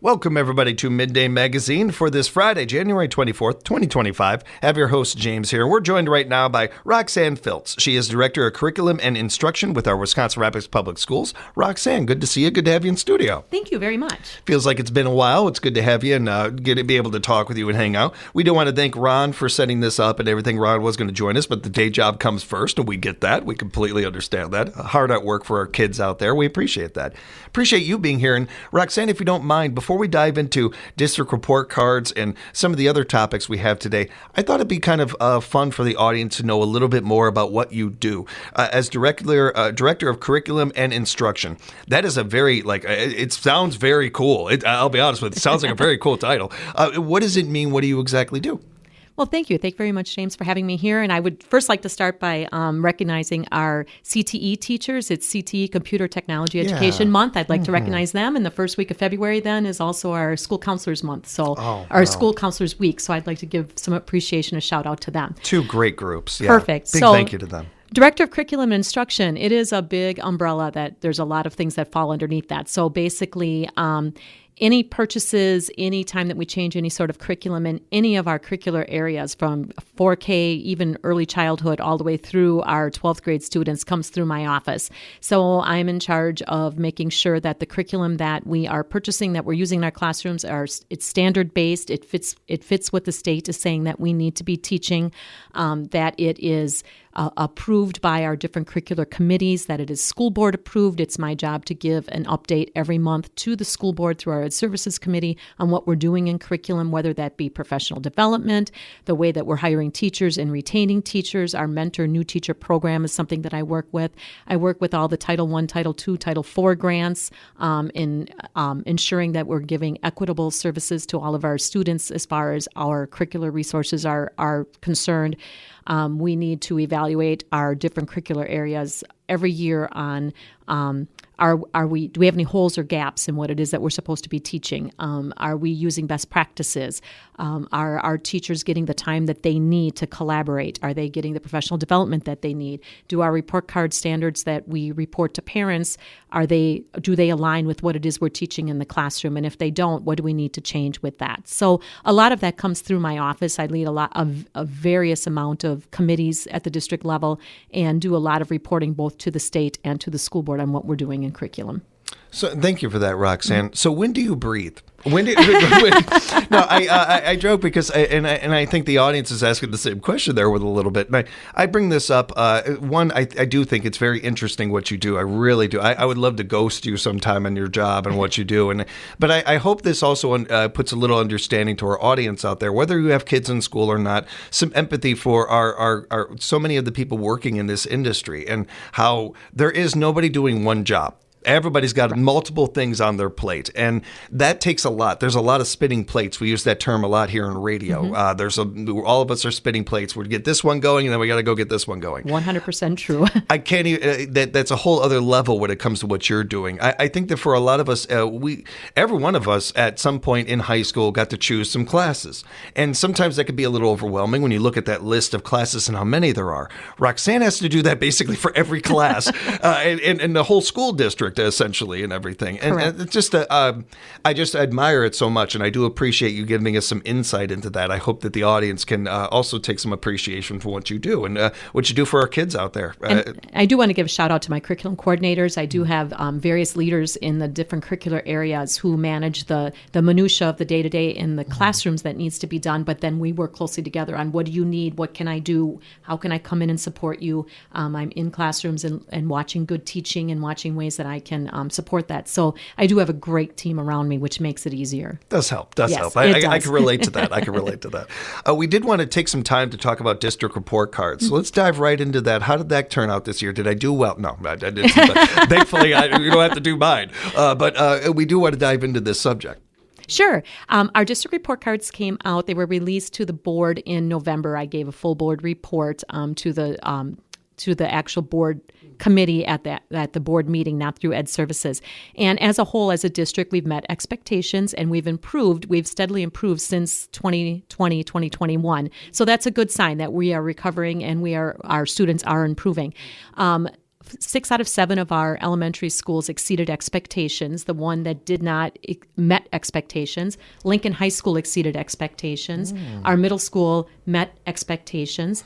Welcome, everybody, to Midday Magazine for this Friday, January 24th, 2025. I have your host, James, here. We're joined right now by Roxanne Filtz. She is Director of Curriculum and Instruction with our Wisconsin Rapids Public Schools. Roxanne, good to see you. Good to have you in studio. Thank you very much. Feels like it's been a while. It's good to have you and be able to talk with you and hang out. We do want to thank Ron for setting this up and everything. Ron was going to join us, but the day job comes first, and we get that. We completely understand that. Hard at work for our kids out there. We appreciate that. Appreciate you being here. And Roxanne, if you don't mind, before we dive into district report cards and some of the other topics we have today, I thought it'd be kind of fun for the audience to know a little bit more about what you do as Director of Curriculum and Instruction. That is a very, it sounds very cool. I'll be honest with you, it sounds like a very cool title. What does it mean? What do you exactly do? Well, thank you. Thank you very much, James, for having me here. And I would first like to start by recognizing our CTE teachers. It's CTE Computer Technology Education Month. I'd like to recognize them. And the first week of February then is also our School Counselors Month, School Counselors Week. So I'd like to give some appreciation, a shout out to them. Two great groups. Yeah. Perfect. Big thank you to them. Director of Curriculum and Instruction, it is a big umbrella that there's a lot of things that fall underneath that. So basically, any purchases, any time that we change any sort of curriculum in any of our curricular areas from 4K, even early childhood, all the way through our 12th grade students comes through my office. So I'm in charge of making sure that the curriculum that we are purchasing, that we're using in our classrooms, it's standard based. It fits what the state is saying that we need to be teaching, that it is approved by our different curricular committees, that it is school board approved. It's my job to give an update every month to the school board through our Ed Services Committee on what we're doing in curriculum, whether that be professional development, the way that we're hiring teachers and retaining teachers. Our Mentor New Teacher program is something that I work with. I work with all the Title I, Title II, Title IV grants in ensuring that we're giving equitable services to all of our students as far as our curricular resources are concerned. We need to evaluate our different curricular areas every year on do we have any holes or gaps in what it is that we're supposed to be teaching? Are we using best practices? Are our teachers getting the time that they need to collaborate? Are they getting the professional development that they need? Do our report card standards that we report to parents, do they align with what it is we're teaching in the classroom? And if they don't, what do we need to change with that? So a lot of that comes through my office. I lead a lot of various amount of committees at the district level and do a lot of reporting both to the state and to the school board on what we're doing in curriculum. So thank you for that, Roxanne. So when do you breathe? No, I joke because I think the audience is asking the same question there with a little bit. And I bring this up. I do think it's very interesting what you do. I really do. I would love to ghost you sometime on your job and what you do. But I hope this also puts a little understanding to our audience out there, whether you have kids in school or not, some empathy for our so many of the people working in this industry and how there is nobody doing one job. Everybody's got multiple things on their plate, and that takes a lot. There's a lot of spinning plates. We use that term a lot here in radio. Mm-hmm. All of us are spinning plates. We get this one going, and then we got to go get this one going. 100% true. I can't even. That's a whole other level when it comes to what you're doing. I think that for a lot of us, every one of us at some point in high school got to choose some classes, and sometimes that could be a little overwhelming when you look at that list of classes and how many there are. Roxanne has to do that basically for every class, and the whole school district. Essentially, and everything. And it's just, I just admire it so much, and I do appreciate you giving us some insight into that. I hope that the audience can also take some appreciation for what you do and what you do for our kids out there. I do want to give a shout out to my curriculum coordinators. I do have various leaders in the different curricular areas who manage the minutia of the day-to-day in the classrooms that needs to be done, but then we work closely together on what do you need, what can I do, how can I come in and support you. I'm in classrooms and watching good teaching and watching ways that I can support that. So I do have a great team around me, which makes it easier. Does help. I can relate to that. We did want to take some time to talk about district report cards. So let's dive right into that. How did that turn out this year? Did I do well? No, I didn't. Thankfully, you don't have to do mine. But we do want to dive into this subject. Sure. Our district report cards came out. They were released to the board in November. I gave a full board report to the actual board committee at the board meeting, not through Ed Services. And as a whole, as a district, we've met expectations and we've steadily improved since 2020, 2021. So that's a good sign that we are recovering and our students are improving. 6 out of 7 of our elementary schools exceeded expectations. The one that did not met expectations. Lincoln High School exceeded expectations. Our middle school met expectations.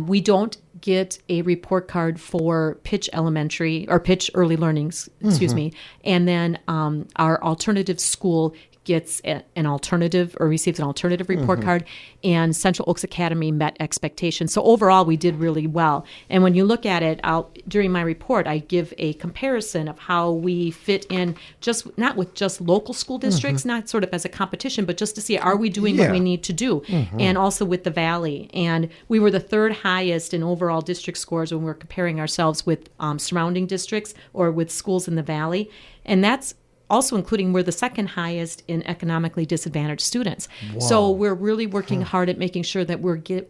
We don't get a report card for Pitch Elementary or Pitch Early Learning, excuse me. And then our alternative school gets an alternative or receives an alternative report card, and Central Oaks Academy met expectations. So overall, we did really well. And when you look at it, during my report, I give a comparison of how we fit in, just not with just local school districts, not sort of as a competition, but just to see, are we doing what we need to do? And also with the Valley. And we were the third highest in overall district scores when we're comparing ourselves with surrounding districts or with schools in the Valley. And that's also including we're the second highest in economically disadvantaged students. Wow. So we're really working hard at making sure that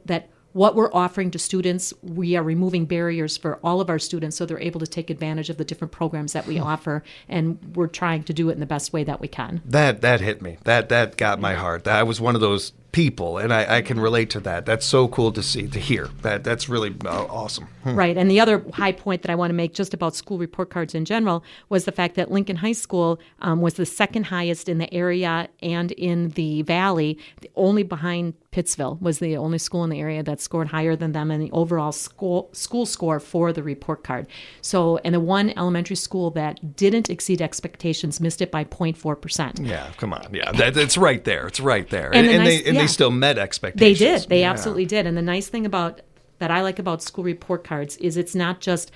that what we're offering to students, we are removing barriers for all of our students so they're able to take advantage of the different programs that we offer, and we're trying to do it in the best way that we can. That hit me. That got my heart. I was one of those people, and I can relate to that. That's so cool to hear. That's really awesome. Right, and the other high point that I want to make just about school report cards in general was the fact that Lincoln High School was the second highest in the area and in the Valley, only behind Pittsville was the only school in the area that scored higher than them in the overall school score for the report card. So, and the one elementary school that didn't exceed expectations missed it by 0.4%. Yeah, come on. Yeah, it's right there. It's right there. And they still met expectations. They did. They absolutely did. And the nice thing that I like about school report cards is it's not just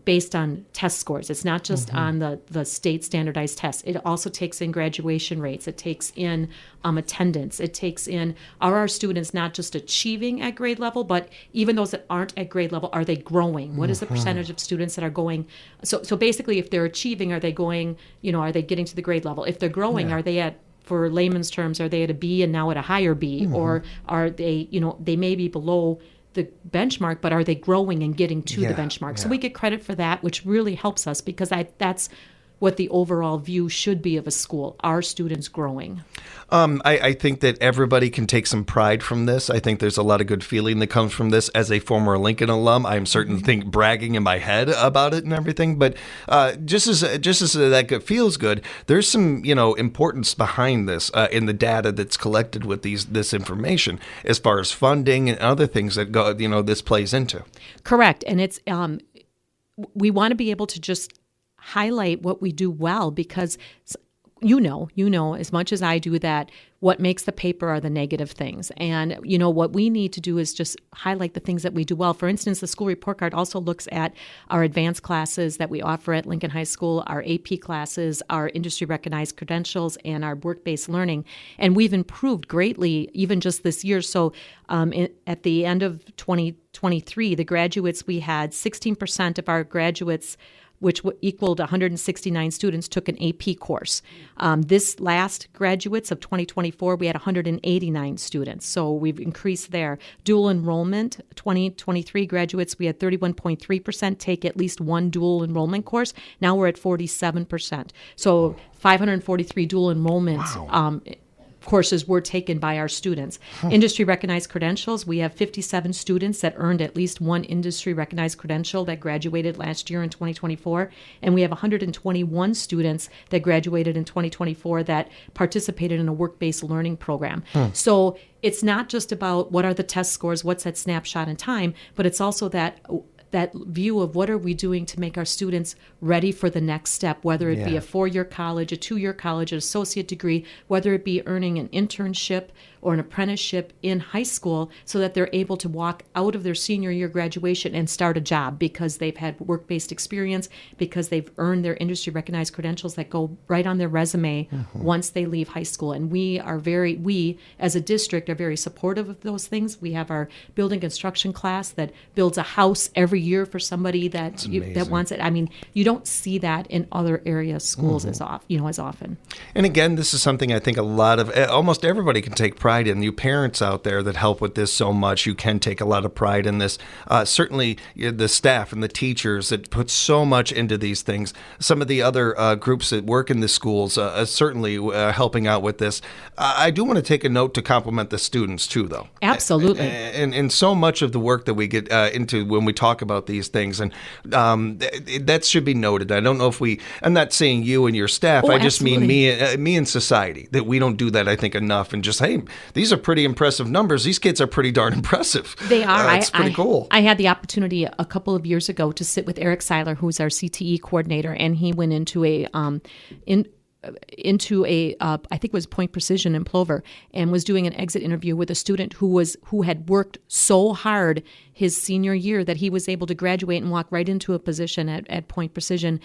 based on test scores. It's not just on the state standardized tests. It also takes in graduation rates. It takes in attendance. It takes in, are our students not just achieving at grade level, but even those that aren't at grade level, are they growing? What is the percentage of students that are going? So basically, if they're achieving, are they going, are they getting to the grade level? If they're growing, are they at, for layman's terms, are they at a B and now at a higher B? Or are they, they may be below the benchmark, but are they growing and getting to the benchmark? So we get credit for that, which really helps us because that's what the overall view should be of a school. Are students growing? I think that everybody can take some pride from this. I think there's a lot of good feeling that comes from this. As a former Lincoln alum, I'm certainly bragging in my head about it and everything. But just as that feels good, there's some importance behind this in the data that's collected with this information, as far as funding and other things that go this plays into. Correct, and it's we want to be able to just highlight what we do well, because you know as much as I do that what makes the paper are the negative things. And what we need to do is just highlight the things that we do well. For instance, the school report card also looks at our advanced classes that we offer at Lincoln High School, our AP classes, our industry recognized credentials, and our work-based learning. And we've improved greatly even just this year. So at the end of 2023, the graduates, we had 16% of our graduates, which equaled 169 students, took an AP course. This last graduates of 2024, we had 189 students, so we've increased there. Dual enrollment, 2023 graduates, we had 31.3% take at least one dual enrollment course. Now we're at 47%. So 543 dual enrollment courses were taken by our students. Industry recognized credentials, we have 57 students that earned at least one industry recognized credential that graduated last year in 2024, and we have 121 students that graduated in 2024 that participated in a work-based learning program. So it's not just about what are the test scores, what's that snapshot in time, but it's also that view of what are we doing to make our students ready for the next step, whether it be a 4-year college, a 2-year college, an associate degree, whether it be earning an internship or an apprenticeship in high school, so that they're able to walk out of their senior year graduation and start a job because they've had work-based experience, because they've earned their industry recognized credentials that go right on their resume once they leave high school. And we as a district are very supportive of those things. We have our building construction class that builds a house every year for somebody that wants it. I mean, you don't see that in other area schools as often. And again, this is something I think almost everybody can take pride in. You parents out there that help with this so much, you can take a lot of pride in this. Certainly the staff and the teachers that put so much into these things. Some of the other groups that work in the schools certainly helping out with this. I do want to take a note to compliment the students too, though. Absolutely. And so much of the work that we get into when we talk about about these things, and that should be noted. I don't know if I'm not saying you and your staff. I just mean me and society, that we don't do that, I think, enough. And just, hey, these are pretty impressive numbers. These kids are pretty darn impressive. They are. It's pretty cool. I had the opportunity a couple of years ago to sit with Eric Seiler, who's our CTE coordinator, and he went into a I think it was Point Precision in Plover, and was doing an exit interview with a student who had worked so hard his senior year that he was able to graduate and walk right into a position at Point Precision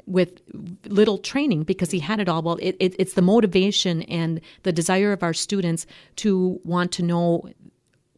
with little training, because he had it all. Well, it's the motivation and the desire of our students to want to know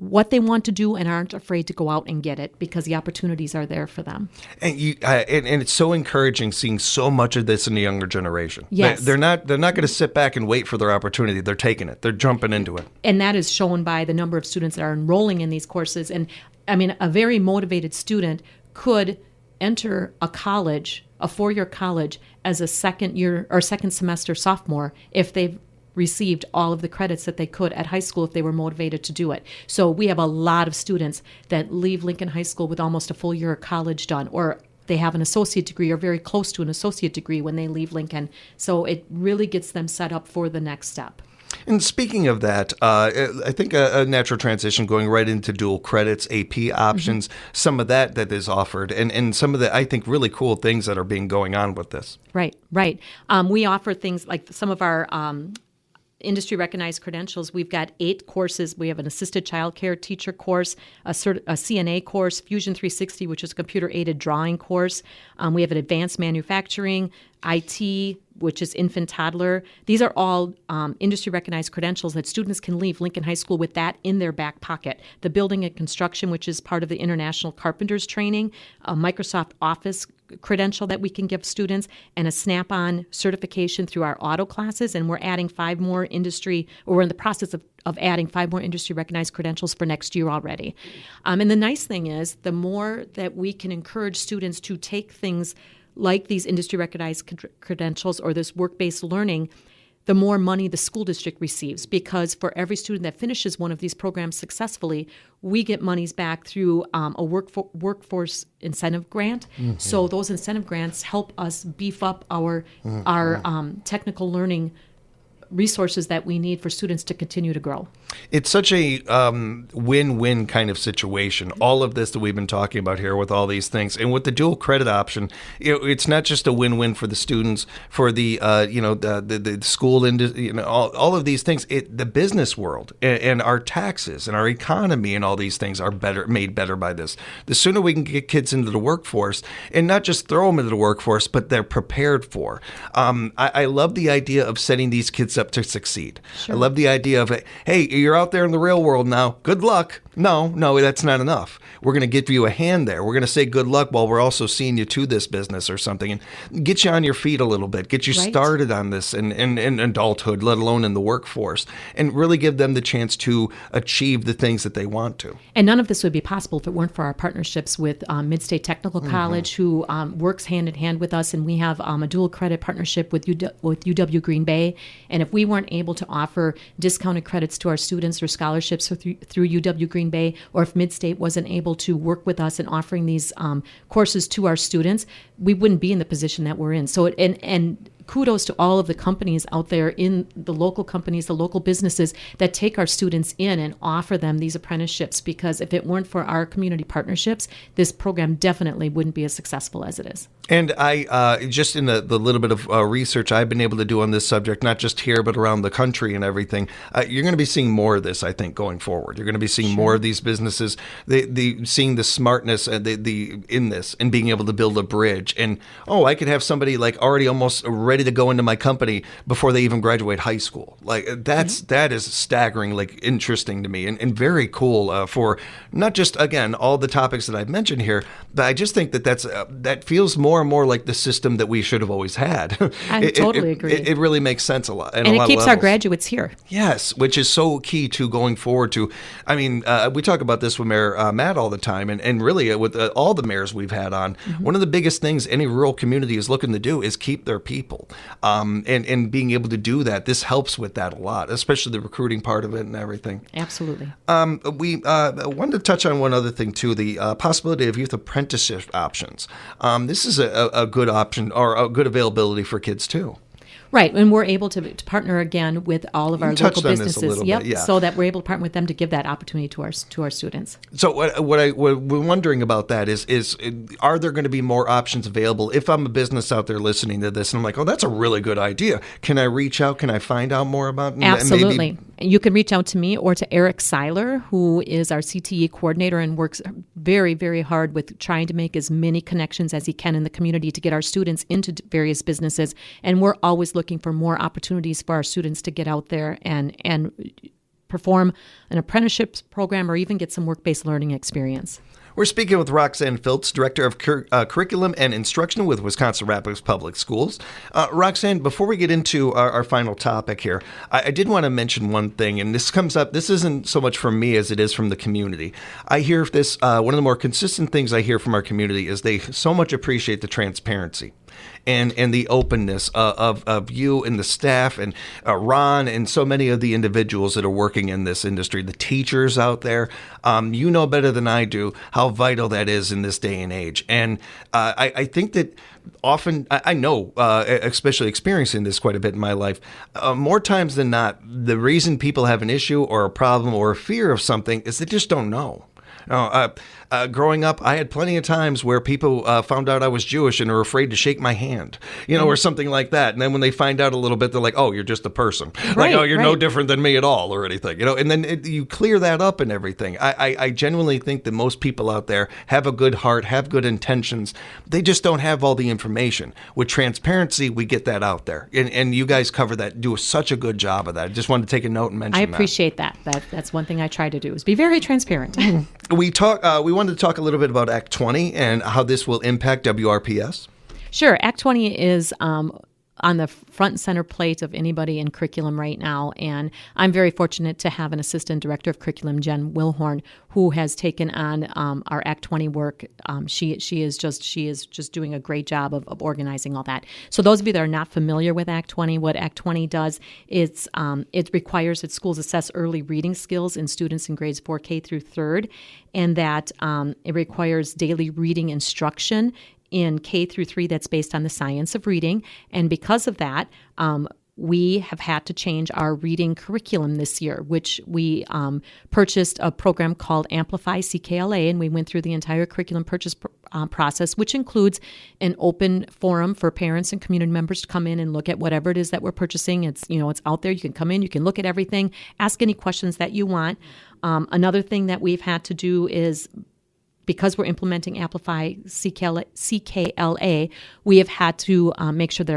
what they want to do and aren't afraid to go out and get it, because the opportunities are there for them. And and it's so encouraging seeing so much of this in the younger generation. Yes. They're not going to sit back and wait for their opportunity. They're taking it. They're jumping into it. And that is shown by the number of students that are enrolling in these courses. And I mean, a very motivated student could enter a college, a 4-year college, as a second year or second semester sophomore if they've received all of the credits that they could at high school if they were motivated to do it. So we have a lot of students that leave Lincoln High School with almost a full year of college done, or they have an associate degree or very close to an associate degree when they leave Lincoln. So it really gets them set up for the next step. And speaking of that, I think a natural transition going right into dual credits, AP options, some of that is offered, and some of the, I think, really cool things that are being going on with this. Right. We offer things like some of our industry recognized credentials. We've got 8 courses. We have an assisted childcare teacher course, a CNA course, Fusion 360, which is a computer aided drawing course. We have an advanced manufacturing, IT, which is infant toddler. These are all industry recognized credentials that students can leave Lincoln High School with that in their back pocket. The building and construction, which is part of the International Carpenters Training, a Microsoft Office credential that we can give students, and a Snap-on certification through our auto classes. And we're adding 5 more we're in the process of adding 5 more industry recognized credentials for next year already. And the nice thing is, the more that we can encourage students to take things like these industry recognized credentials or this work-based learning, the more money the school district receives, because for every student that finishes one of these programs successfully, we get monies back through a workforce incentive grant. So those incentive grants help us beef up our technical learning resources that we need for students to continue to grow. It's such a win-win kind of situation. All of this that we've been talking about here with all these things, and with the dual credit option, it's not just a win-win for the students, for the the school industry, all of these things. The business world and our taxes and our economy and all these things are made better by this. The sooner we can get kids into the workforce, and not just throw them into the workforce, but they're prepared for. I love the idea of setting these kids up to succeed. Sure. I love the idea of, hey, you're out there in the real world now. Good luck. No, that's not enough. We're going to give you a hand there. We're going to say good luck while we're also seeing you to this business or something, and get you on your feet a little bit, get you started on this in adulthood, let alone in the workforce, and really give them the chance to achieve the things that they want to. And none of this would be possible if it weren't for our partnerships with Mid-State Technical College, who works hand in hand with us, and we have a dual credit partnership with UW Green Bay. And if we weren't able to offer discounted credits to our students or scholarships through UW Green Bay, or if Mid-State wasn't able to work with us in offering these courses to our students, we wouldn't be in the position that we're in. So, and kudos to all of the companies out there, in the local companies, the local businesses that take our students in and offer them these apprenticeships, because if it weren't for our community partnerships, this program definitely wouldn't be as successful as it is. And I, just in the little bit of research I've been able to do on this subject, not just here, but around the country and everything, you're going to be seeing more of this, I think, going forward. You're going to be seeing more of these businesses, seeing the smartness in this, and being able to build a bridge. And, I could have somebody like already almost ready to go into my company before they even graduate high school. Like that is staggering, like interesting to me, and very cool for not just, again, all the topics that I've mentioned here, but I just think that feels more and more like the system that we should have always had. I totally agree. It really makes sense a lot. And it keeps our graduates here. Yes, which is so key to going forward to. I mean, we talk about this with Mayor Matt all the time, and really with all the mayors we've had on, one of the biggest things any rural community is looking to do is keep their people. and being able to do that, this helps with that a lot, especially the recruiting part of it and everything. Absolutely. We wanted to touch on one other thing too: the possibility of youth apprenticeship options. This is a good option or a good availability for kids too. Right, and we're able to partner again with all of our local businesses. So that we're able to partner with them to give that opportunity to our students. So what we're wondering about that is are there going to be more options available? If I'm a business out there listening to this and I'm like, oh, that's a really good idea. Can I reach out? Can I find out more about it? Absolutely. You can reach out to me or to Eric Seiler, who is our CTE coordinator and works very, very hard with trying to make as many connections as he can in the community to get our students into various businesses. And we're always looking for more opportunities for our students to get out there and perform an apprenticeship program or even get some work-based learning experience. We're speaking with Roxanne Filtz, Director of Curriculum and Instruction with Wisconsin Rapids Public Schools. Roxanne, before we get into our final topic here, I did want to mention one thing, and this comes up, this isn't so much from me as it is from the community. I hear this, one of the more consistent things I hear from our community is they so much appreciate the transparency and the openness of you and the staff and Ron and so many of the individuals that are working in this industry, the teachers out there. You know better than I do how vital that is in this day and age. And I think that often, I know, especially experiencing this quite a bit in my life, more times than not, the reason people have an issue or a problem or a fear of something is they just don't know. Growing up, I had plenty of times where people found out I was Jewish and are afraid to shake my hand, or something like that. And then when they find out a little bit, they're like, "Oh, you're just a person. Like, oh, you're no different than me at all, or anything." And then you clear that up and everything. I genuinely think that most people out there have a good heart, have good intentions. They just don't have all the information. With transparency, we get that out there, and you guys cover that, do such a good job of that. I just wanted to take a note and mention that. I appreciate that. That's one thing I try to do is be very transparent. We wanted to talk a little bit about Act 20 and how this will impact WRPS. Sure. Act 20 is on the front and center plate of anybody in curriculum right now. And I'm very fortunate to have an assistant director of curriculum, Jen Wilhorn, who has taken on our Act 20 work. She is just doing a great job of organizing all that. So those of you that are not familiar with Act 20, what Act 20 does is it requires that schools assess early reading skills in students in grades 4K through 3rd, and that it requires daily reading instruction in K through 3 that's based on the science of reading. And because of that, we have had to change our reading curriculum this year, which we purchased a program called Amplify CKLA, and we went through the entire curriculum purchase process, which includes an open forum for parents and community members to come in and look at whatever it is that we're purchasing. It's out there. You can come in, you can look at everything, ask any questions that you want. Another thing that we've had to do is, because we're implementing Amplify CKLA, we have had to make sure that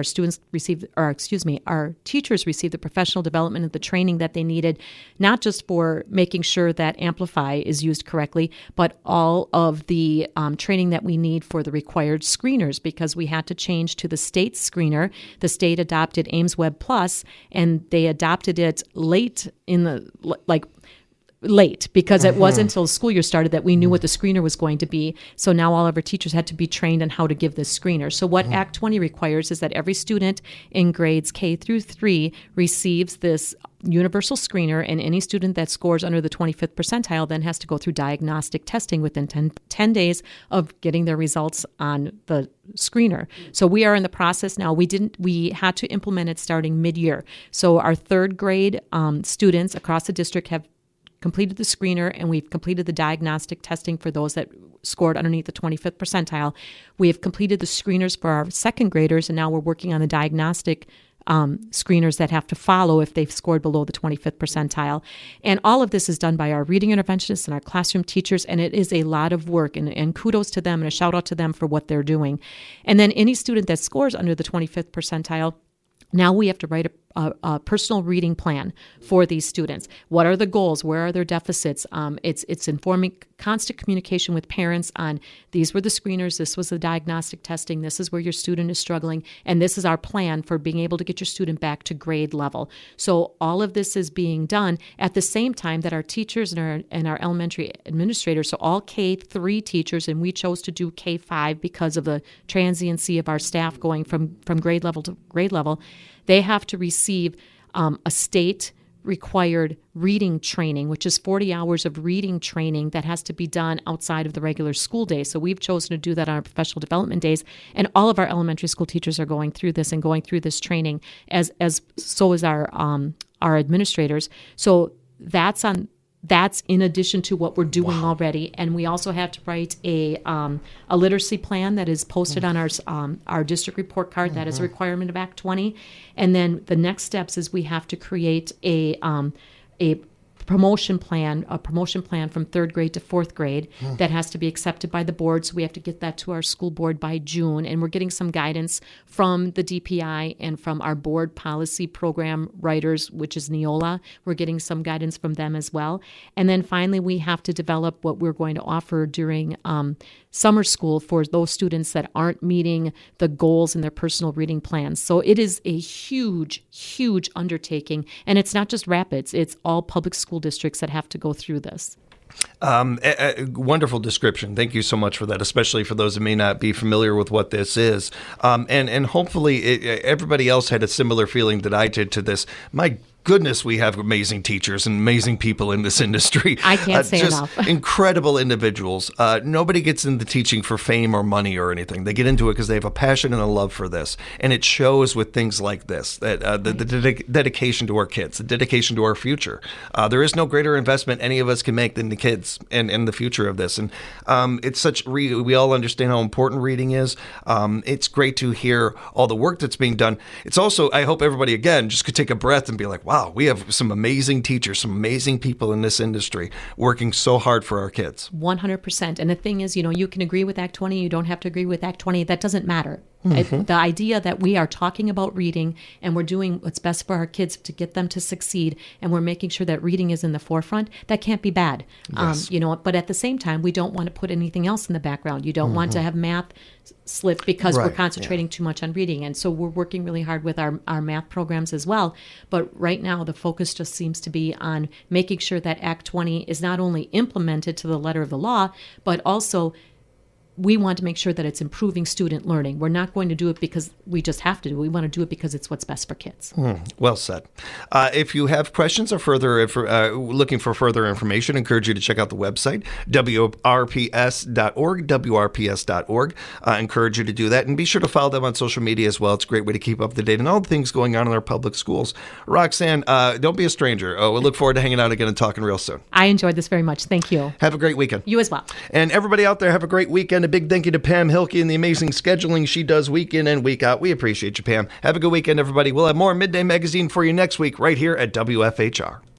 our teachers receive the professional development and the training that they needed, not just for making sure that Amplify is used correctly, but all of the training that we need for the required screeners, because we had to change to the state screener. The state adopted Ames Web Plus, and they adopted it late because it wasn't until school year started that we knew what the screener was going to be. So now all of our teachers had to be trained on how to give this screener. So what Act 20 requires is that every student in grades K through 3 receives this universal screener, and any student that scores under the 25th percentile then has to go through diagnostic testing within 10 days of getting their results on the screener. So we are in the process now. We had to implement it starting mid-year. So our 3rd grade students across the district have completed the screener, and we've completed the diagnostic testing for those that scored underneath the 25th percentile. We have completed the screeners for our 2nd graders, and now we're working on the diagnostic screeners that have to follow if they've scored below the 25th percentile. And all of this is done by our reading interventionists and our classroom teachers, and it is a lot of work, and kudos to them and a shout out to them for what they're doing. And then any student that scores under the 25th percentile, now we have to write a personal reading plan for these students. What are the goals? Where are their deficits? It's informing constant communication with parents on these were the screeners, this was the diagnostic testing, this is where your student is struggling, and this is our plan for being able to get your student back to grade level. So all of this is being done at the same time that our teachers and our elementary administrators, so all K-3 teachers, and we chose to do K-5 because of the transiency of our staff going from grade level to grade level, they have to receive a state required reading training, which is 40 hours of reading training that has to be done outside of the regular school day. So we've chosen to do that on our professional development days, and all of our elementary school teachers are going through this and going through this training, as so is our administrators. So that's in addition to what we're doing already. And we also have to write a literacy plan that is posted on our district report card. That is a requirement of Act 20. And then the next steps is we have to create a promotion plan from third grade to fourth grade that has to be accepted by the board. So we have to get that to our school board by June. And we're getting some guidance from the DPI and from our board policy program writers, which is Neola. We're getting some guidance from them as well. And then finally, we have to develop what we're going to offer during summer school for those students that aren't meeting the goals in their personal reading plans. So it is a huge, huge undertaking. And it's not just Rapids, it's all public school districts that have to go through this. A wonderful description. Thank you so much for that, especially for those who may not be familiar with what this is. And hopefully everybody else had a similar feeling that I did to this. My goodness, we have amazing teachers and amazing people in this industry. I can't say just enough. Incredible individuals. Nobody gets into teaching for fame or money or anything. They get into it because they have a passion and a love for this. And it shows with things like this, that the dedication to our kids, the dedication to our future. There is no greater investment any of us can make than the kids and the future of this. And it's such, we all understand how important reading is. It's great to hear all the work that's being done. It's also, I hope everybody, again, just could take a breath and be like, wow, we have some amazing teachers, some amazing people in this industry working so hard for our kids. 100%. And the thing is, you can agree with Act 20. You don't have to agree with Act 20. That doesn't matter. The idea that we are talking about reading and we're doing what's best for our kids to get them to succeed, and we're making sure that reading is in the forefront, that can't be bad. Yes. But at the same time, we don't want to put anything else in the background. You don't want to have math slip because we're concentrating too much on reading. And so we're working really hard with our math programs as well. But right now, the focus just seems to be on making sure that Act 20 is not only implemented to the letter of the law, but also we want to make sure that it's improving student learning. We're not going to do it because we just have to do it. We want to do it because it's what's best for kids. Well said. If you have questions or looking for further information, I encourage you to check out the website, WRPS.org, WRPS.org. I encourage you to do that. And be sure to follow them on social media as well. It's a great way to keep up to date on all the things going on in our public schools. Roxanne, don't be a stranger. We look forward to hanging out again and talking real soon. I enjoyed this very much. Thank you. Have a great weekend. You as well. And everybody out there, have a great weekend. A big thank you to Pam Hilke and the amazing scheduling she does week in and week out. We appreciate you, Pam. Have a good weekend, everybody. We'll have more Midday Magazine for you next week right here at WFHR.